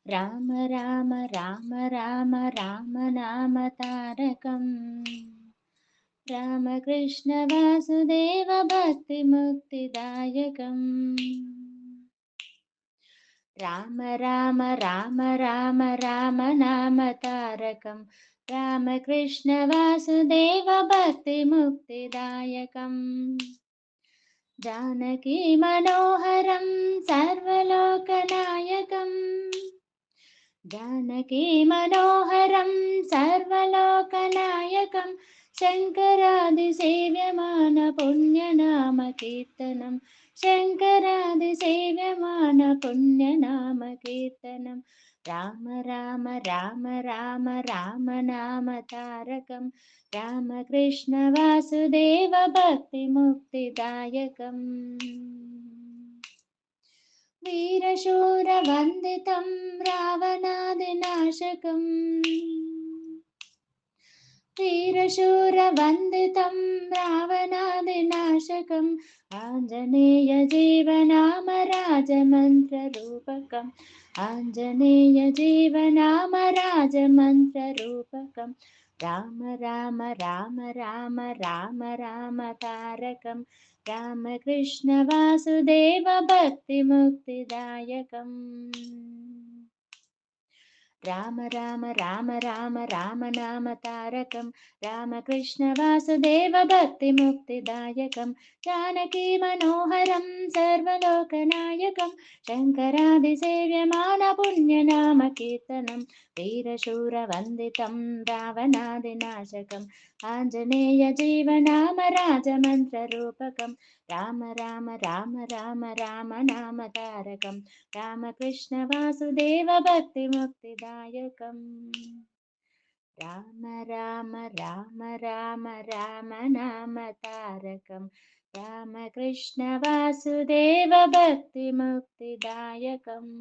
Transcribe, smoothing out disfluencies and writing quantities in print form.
राम राम राम राम राम नाम तारकम् रामकृष्ण वासुदेव भक्तिमुक्तिदायकम् राम राम राम राम राम नाम तारकम् रामकृष्ण वासुदेव भक्तिमुक्तिदायकम् जानकी मनोहरं सर्वलोकनायकम् जानकी मनोहरं सर्वलोकनायकं शङ्करादिसेव्यमान पुण्यनाम कीर्तनं शङ्करादिसेव्यमान पुण्यनाम कीर्तनं राम राम राम राम राम नाम तारकं रामकृष्ण वासुदेव भक्तिमुक्तिदायकम् वीरशूरवन्दितं रावणादिनाशकम् वीरशूरवन्दितं रावणादिनाशकम् आञ्जनेयजीवनाम राजमन्त्ररूपकम् आञ्जनेयजीवनाम राजमन्त्ररूपकम् राम राम राम राम राम राम तारकम् रामकृष्ण वासुदेव भक्तिमुक्तिदायकम् राम राम राम राम राम नाम तारकं रामकृष्ण वासुदेव भक्तिमुक्तिदायकं जानकी मनोहरं सर्वलोकनायकं शङ्करादिसेव्यमान पुण्यनाम कीर्तनं वीरशूरवन्दितं रावणादिनाशकम् आञ्जनेयजीवनाम राजमन्त्ररूपकं राम राम राम राम राम नाम तारकम् रामकृष्ण वासुदेव भक्तिमुक्तिदायकम् राम राम राम राम राम नाम तारकम् रामकृष्ण वासुदेव भक्तिमुक्तिदायकम्